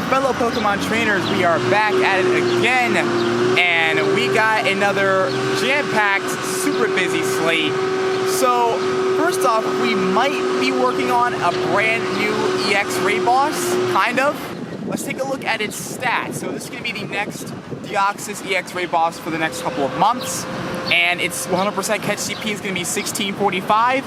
fellow Pokemon trainers, we are back at it again, and we got another jam-packed, super busy slate. So, first off, we might be working on a brand new EX Raid boss, kind of. Let's take a look at its stats. So this is going to be the next Deoxys EX Raid boss for the next couple of months, and its 100% catch CP is going to be 1645.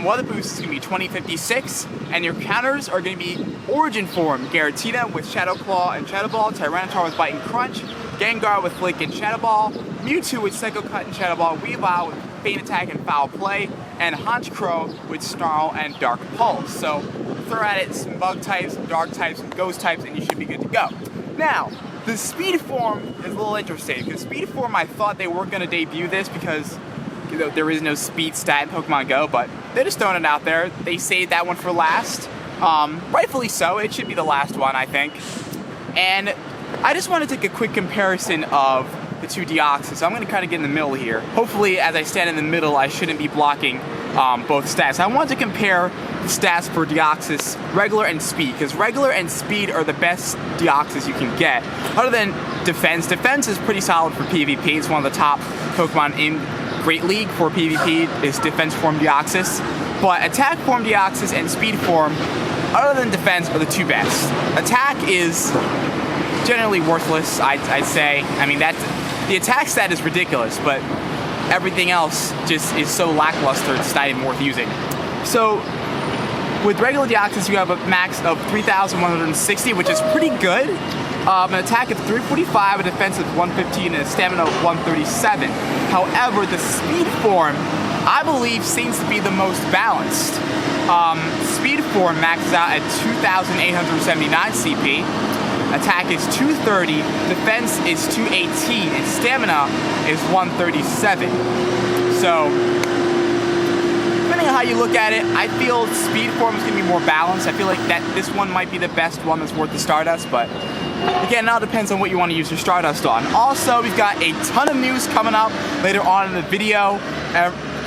Weather boost is going to be 2056, and your counters are going to be Origin Form, Giratina with Shadow Claw and Shadow Ball, Tyranitar with Bite and Crunch, Gengar with Flick and Shadow Ball, Mewtwo with Psycho Cut and Shadow Ball, Weavile with Feint Attack and Foul Play, and Honchkrow with Snarl and Dark Pulse. So throw at it some Bug types, some Dark types, some Ghost types, and you should be good to go. Now, the Speed Form is a little interesting, because Speed Form, I thought they weren't going to debut this because there is no speed stat in Pokemon Go, but they're just throwing it out there. They saved that one for last. Rightfully so. It should be the last one, I think. And I just want to take a quick comparison of the two Deoxys. So I'm going to kind of get in the middle here. Hopefully, as I stand in the middle, I shouldn't be blocking both stats. I want to compare the stats for Deoxys regular and speed, because regular and speed are the best Deoxys you can get. Other than defense. Defense is pretty solid for PvP. It's one of the top Pokemon in Great League for PvP is Defense Form Deoxys, but Attack Form Deoxys and Speed Form, other than Defense, are the two best. Attack is generally worthless, I'd say. I mean, the attack stat is ridiculous, but everything else just is so lackluster it's not even worth using. So, with regular Deoxys, you have a max of 3,160, which is pretty good. An attack of 345, a defense of 115, and a stamina of 137. However, the speed form, I believe, seems to be the most balanced. Speed form maxes out at 2,879 CP. Attack is 230, defense is 218, and stamina is 137. So, depending on how you look at it, I feel speed form is going to be more balanced. I feel like that this one might be the best one that's worth the Stardust, but again, it all depends on what you want to use your Stardust on. Also, we've got a ton of news coming up later on in the video.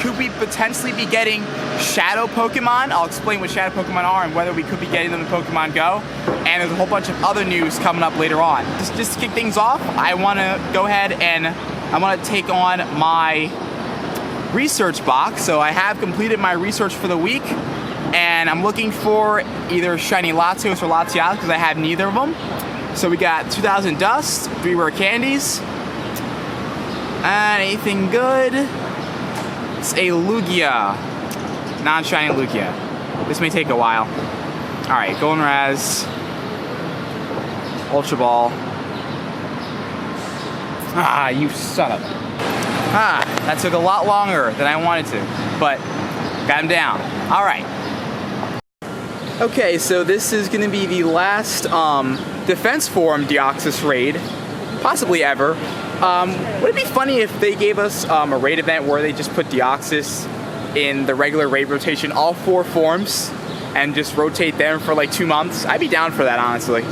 Could we potentially be getting Shadow Pokemon? I'll explain what Shadow Pokemon are and whether we could be getting them in Pokemon Go. And there's a whole bunch of other news coming up later on. Just to kick things off, I want to go ahead and I want to take on my research box. So I have completed my research for the week, and I'm looking for either Shiny Latios or Latias because I have neither of them. So we got 2,000 Dust, 3 rare candies, and anything good? It's a Lugia, non-shiny Lugia. This may take a while. All right, Golden Raz, Ultra Ball. Ah, you son of a... Ah, that took a lot longer than I wanted to, but got him down. All right. Okay, so this is going to be the last Defense Form Deoxys Raid, possibly ever. Would it be funny if they gave us a raid event where they just put Deoxys in the regular raid rotation, all 4 forms, and just rotate them for like 2 months? I'd be down for that, honestly.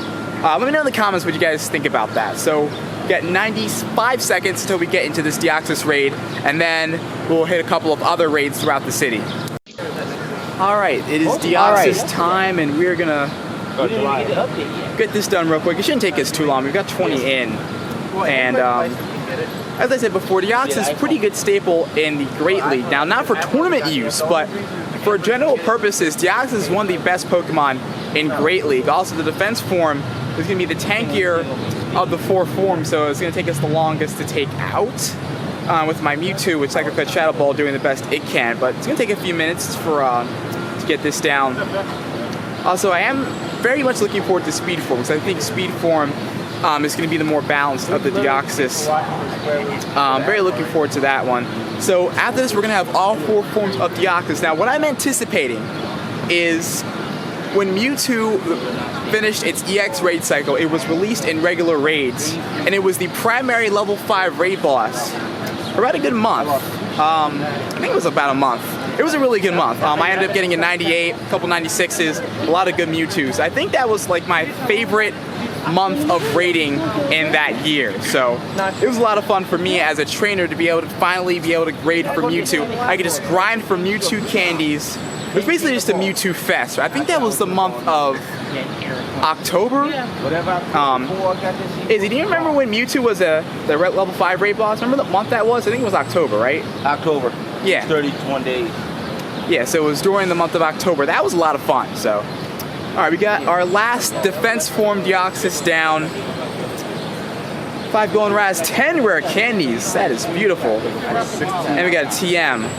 Let me know in the comments what you guys think about that. So, we got 95 seconds until we get into this Deoxys raid, and then we'll hit a couple of other raids throughout the city. Alright, it is Deoxys time, and we're gonna get this done real quick. It shouldn't take us too long. We've got 20 in. And as I said before, Deoxys is a pretty good staple in the Great League. Now, not for tournament use, but for general purposes, Deoxys is one of the best Pokemon in Great League. Also, the defense form is going to be the tankier of the 4 forms, so it's going to take us the longest to take out. With my Mewtwo with Psycho Cut Shadow Ball doing the best it can, but it's going to take a few minutes for to get this down. Also, I am very much looking forward to Speed Form, because I think Speed Form is going to be the more balanced of the Deoxys. Very looking forward to that one. So after this, we're going to have all 4 forms of Deoxys. Now, what I'm anticipating is when Mewtwo finished its EX raid cycle, it was released in regular raids, and it was the primary level 5 raid boss for about a good month. I think it was about a month. It was a really good month. I ended up getting a 98, a couple 96s, a lot of good Mewtwo's. I think that was like my favorite month of raiding in that year. So it was a lot of fun for me as a trainer to be able to finally be able to grade for Mewtwo. I could just grind for Mewtwo candies It was basically just a Mewtwo Fest. I think that was the month of October. Izzy, do you remember when Mewtwo was the level 5 raid boss? Remember the month that was? I think it was October, right? October. Yeah. 31 days. Yeah, so it was during the month of October. That was a lot of fun, so. All right, we got our last defense form Deoxys down. 5 golden raz, 10 rare candies. That is beautiful. And we got a TM.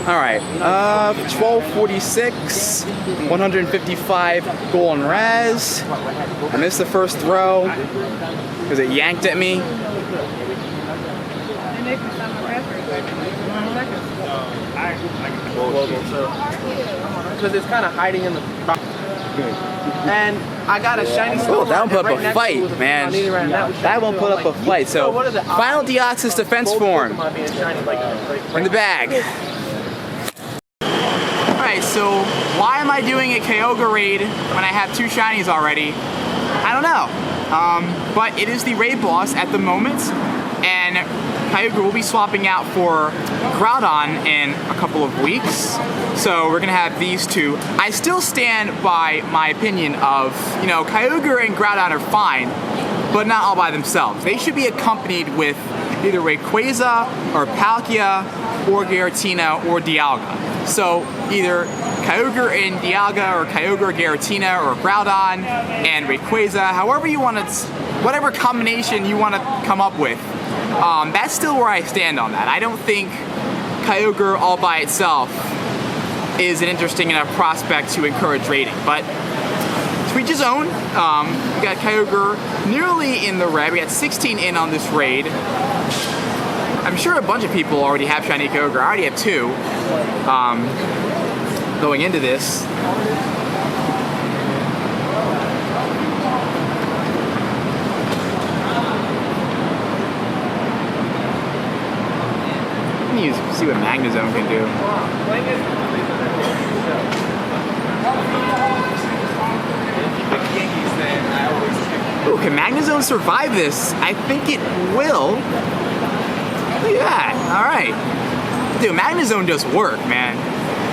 All right, 1246, 155 golden raz. I missed the first throw because it yanked at me. Because it's kind of hiding in the. And I got a shiny. Oh, that one put up a fight, man. That one put up a fight. So, final Deoxys defense form in the bag. Alright, so why am I doing a Kyogre raid when I have 2 shinies already? I don't know. But it is the raid boss at the moment, and Kyogre will be swapping out for Groudon in a couple of weeks. So we're gonna have these 2. I still stand by my opinion of, you know, Kyogre and Groudon are fine, but not all by themselves. They should be accompanied with either Rayquaza or Palkia or Giratina or Dialga. So either Kyogre and Dialga or Kyogre, Giratina, or Groudon and Rayquaza, however you want to, whatever combination you want to come up with. That's still where I stand on that. I don't think Kyogre all by itself is an interesting enough prospect to encourage raiding, but to each his own. We got Kyogre nearly in the red. We got 16 in on this raid. I'm sure a bunch of people already have shiny Kyogre. I already have 2 going into this. See what Magnezone can do. Ooh, can Magnezone survive this? I think it will. Look at that. Alright. Dude, Magnezone does work, man.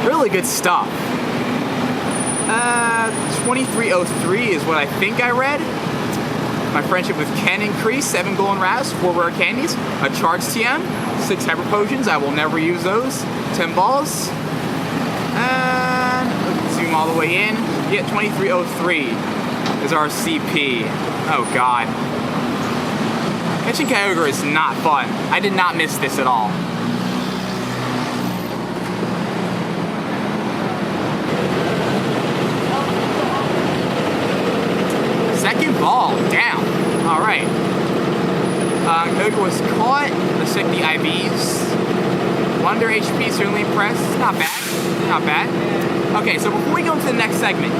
Really good stuff. 2303 is what I think I read. My friendship with Ken increased, 7 golden raz, 4 rare candies, a charge TM, 6 hyper potions, I will never use those, 10 balls, and zoom all the way in, get 2303 is our CP. Oh god. Catching Kyogre is not fun. I did not miss this at all. Second ball, down. Alright. Kyogre was caught. Let's check the IVs. Wonder HP, certainly impressed. Not bad. Not bad. Okay, so before we go into the next segment,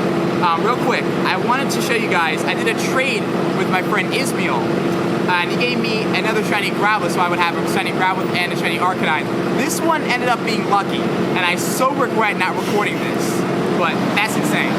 real quick, I wanted to show you guys, I did a trade with my friend Ismail, and he gave me another shiny Graveler, so I would have a shiny Graveler and a shiny Arcanine. This one ended up being lucky, and I so regret not recording this, but that's insane.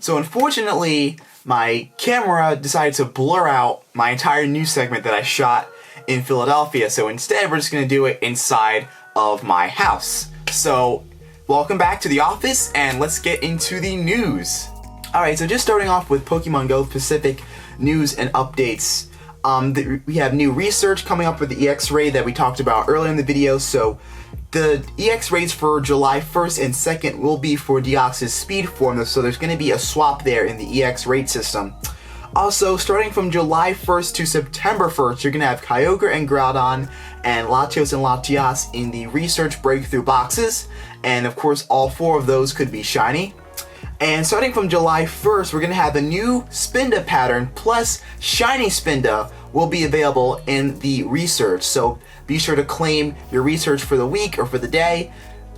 So unfortunately, my camera decided to blur out my entire news segment that I shot in Philadelphia, so instead we're just going to do it inside of my house. So, welcome back to the office, and let's get into the news. Alright, so just starting off with Pokemon Go specific news and updates. We have new research coming up with the EX raid that we talked about earlier in the video, so the EX raids for July 1st and 2nd will be for Deoxys speed form, so there's going to be a swap there in the EX raid system. Also, starting from July 1st to September 1st, you're going to have Kyogre and Groudon and Latios and Latias in the research breakthrough boxes, and of course all 4 of those could be shiny. And starting from July 1st, we're going to have a new Spinda pattern plus shiny Spinda will be available in the research. So be sure to claim your research for the week or for the day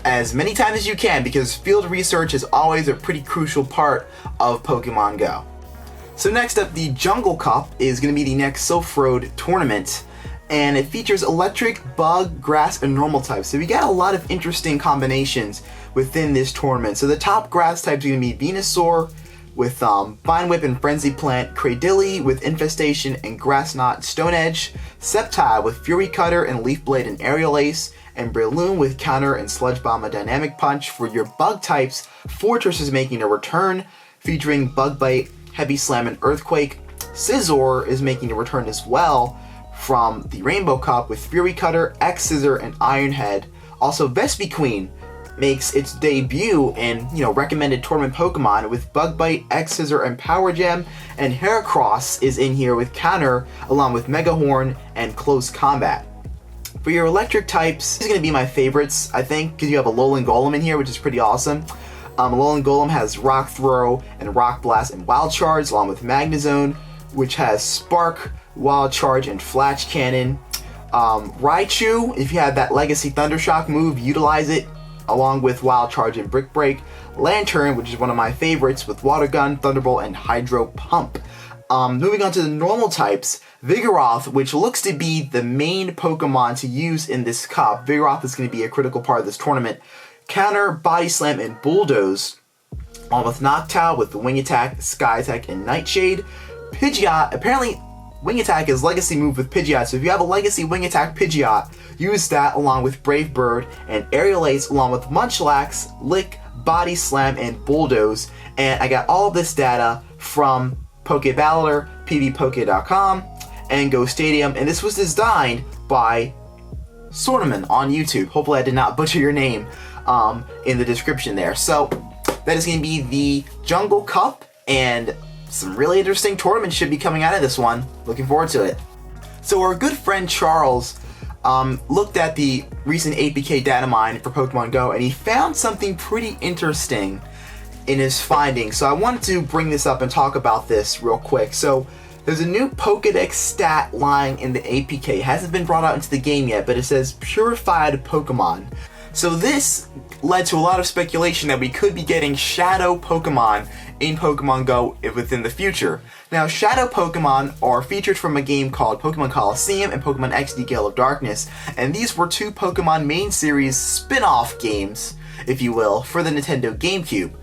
as many times as you can, because field research is always a pretty crucial part of Pokemon Go. So next up, the Jungle Cup is going to be the next Silph Road tournament, and it features electric, bug, grass, and normal types. So we got a lot of interesting combinations within this tournament. So the top grass types are going to be Venusaur with Vine Whip and Frenzy Plant, Cradilly with Infestation and Grass Knot, Stone Edge, Sceptile with Fury Cutter and Leaf Blade and Aerial Ace, and Breloom with Counter and Sludge Bomb and Dynamic Punch. For your bug types, Fortress is making a return, featuring Bug Bite, Heavy Slam, and Earthquake. Scizor is making a return as well from the Rainbow Cup with Fury Cutter, X-Scissor, and Iron Head. Also, Vespiquen makes its debut in, recommended tournament Pokemon with Bug Bite, X-Scissor, and Power Gem, and Heracross is in here with Counter, along with Mega Horn and Close Combat. For your electric types, this is going to be my favorites, I think, because you have a Alolan Golem in here, which is pretty awesome. Alolan Golem has Rock Throw and Rock Blast and Wild Charge, along with Magnezone, which has Spark, Wild Charge, and Flash Cannon. Raichu, if you have that Legacy Thundershock move, utilize it, along with Wild Charge and Brick Break. Lantern, which is one of my favorites, with Water Gun, Thunderbolt, and Hydro Pump. Moving on to the normal types, Vigoroth, which looks to be the main Pokemon to use in this cup. Vigoroth is going to be a critical part of this tournament. Counter, Body Slam, and Bulldoze, along with Noctowl with the Wing Attack, Sky Attack, and Nightshade. Pidgeot, apparently Wing Attack is Legacy move with Pidgeot, so if you have a Legacy Wing Attack Pidgeot, use that along with Brave Bird, and Aerial Ace along with Munchlax, Lick, Body Slam, and Bulldoze. And I got all of this data from Pokebattler, pvpoke.com, and Go Stadium, and this was designed by Sortiman on YouTube. Hopefully I did not butcher your name in the description there. So that is going to be the Jungle Cup, and some really interesting tournaments should be coming out of this one. Looking forward to it. So our good friend Charles looked at the recent APK data mine for Pokemon Go, and he found something pretty interesting in his findings. So I wanted to bring this up and talk about this real quick. So there's a new Pokedex stat lying in the APK. It hasn't been brought out into the game yet, but it says Purified Pokemon. So this led to a lot of speculation that we could be getting Shadow Pokemon in Pokemon Go within the future. Now, Shadow Pokemon are featured from a game called Pokemon Coliseum and Pokemon XD Gale of Darkness, and these were two Pokemon main series spin-off games, if you will, for the Nintendo GameCube.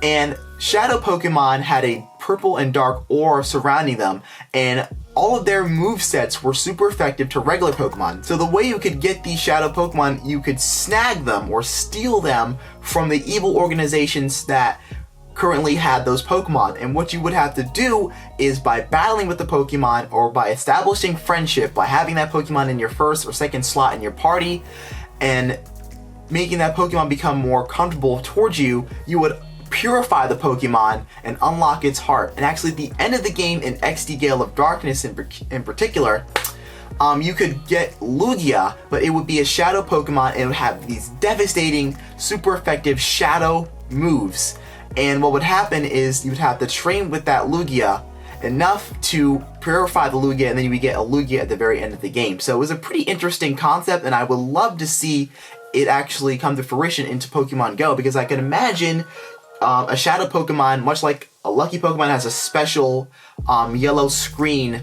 And Shadow Pokemon had a purple and dark aura surrounding them, and all of their movesets were super effective to regular Pokemon. So the way you could get these Shadow Pokemon, you could snag them or steal them from the evil organizations that currently had those Pokemon. And what you would have to do is, by battling with the Pokemon or by establishing friendship, by having that Pokemon in your first or second slot in your party and making that Pokemon become more comfortable towards you, you would purify the Pokemon and unlock its heart. And actually at the end of the game in XD Gale of Darkness in particular, you could get Lugia, but it would be a Shadow Pokemon and it would have these devastating, super effective Shadow moves. And what would happen is you would have to train with that Lugia enough to purify the Lugia, and then you would get a Lugia at the very end of the game. So it was a pretty interesting concept, and I would love to see it actually come to fruition into Pokemon Go, because I can imagine a Shadow Pokemon, much like a Lucky Pokemon has a special yellow screen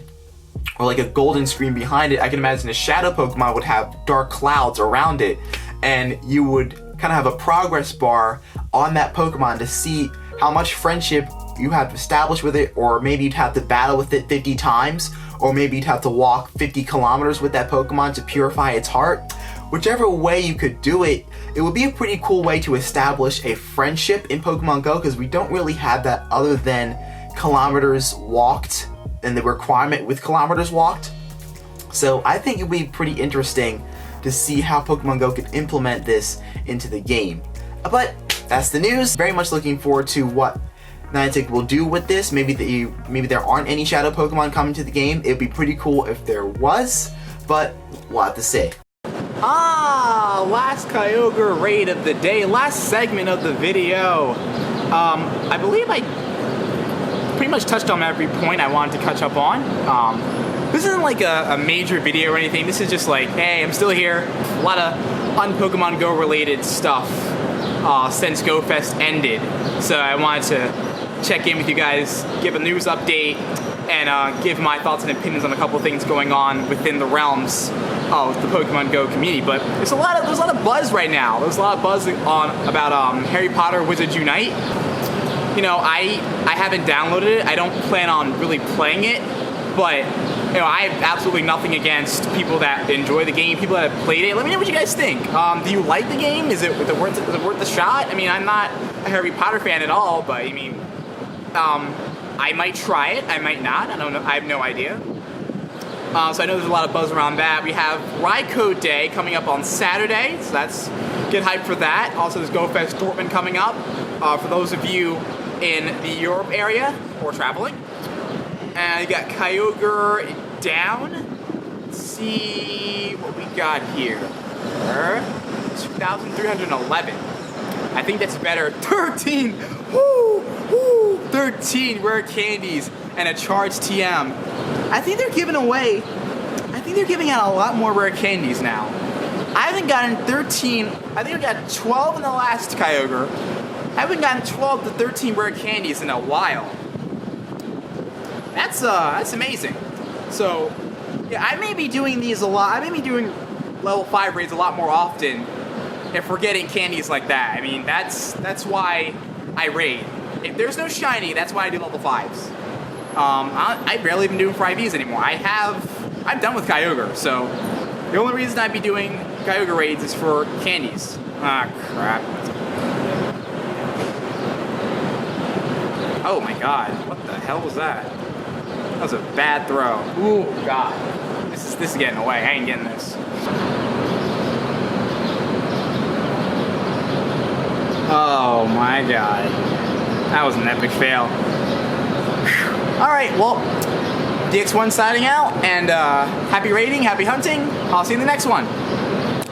or like a golden screen behind it, I can imagine a Shadow Pokemon would have dark clouds around it, and you would kind of have a progress bar on that Pokemon to see how much friendship you have established with it, or maybe you'd have to battle with it 50 times, or maybe you'd have to walk 50 kilometers with that Pokemon to purify its heart. Whichever way you could do it, it would be a pretty cool way to establish a friendship in Pokemon Go, because we don't really have that other than kilometers walked and the requirement with kilometers walked. So I think it would be pretty interesting to see how Pokemon Go could implement this into the game. But that's the news. Very much looking forward to what Niantic will do with this. Maybe there aren't any Shadow Pokemon coming to the game. It'd be pretty cool if there was, but we'll have to see. Last Kyogre raid of the day, last segment of the video. I believe I pretty much touched on every point I wanted to catch up on. This isn't like a major video or anything. This is just like, hey, I'm still here. A lot of un-Pokemon Go related stuff since Go Fest ended. So I wanted to check in with you guys, give a news update, and give my thoughts and opinions on a couple things going on within the realms of the Pokemon Go community. But there's a lot of buzz right now. There's a lot of buzz about Harry Potter Wizards Unite. You know, I haven't downloaded it. I don't plan on really playing it, but you know, I have absolutely nothing against people that enjoy the game, people that have played it. Let me know what you guys think. Do you like the game? Is it worth the shot? I mean, I'm not a Harry Potter fan at all, but I mean, I might try it. I might not. I don't know. I have no idea. So I know there's a lot of buzz around that. We have Raichu Day coming up on Saturday, so that's get hyped for that. Also, there's Go Fest Dortmund coming up for those of you in the Europe area or traveling. And you got Kyogre down. Let's see what we got here. 2,311. I think that's better. 13. Woo! 13 rare candies and a charged TM. I think they're giving out a lot more rare candies now. I haven't gotten 13. I think I got 12 in the last Kyogre. I haven't gotten 12 to 13 rare candies in a while. That's amazing. So, yeah, I may be doing these a lot. I may be doing level 5 raids a lot more often if we're getting candies like that. I mean, that's why I raid. If there's no shiny, that's why I do level 5s. I barely even do 5Es anymore. I'm done with Kyogre, so the only reason I'd be doing Kyogre raids is for candies. Ah, crap. Oh my god, what the hell was that? That was a bad throw. Ooh, god. This is getting away. I ain't getting this. Oh my god. That was an epic fail. Alright, well, DX1 signing out, and happy raiding, happy hunting. I'll see you in the next one.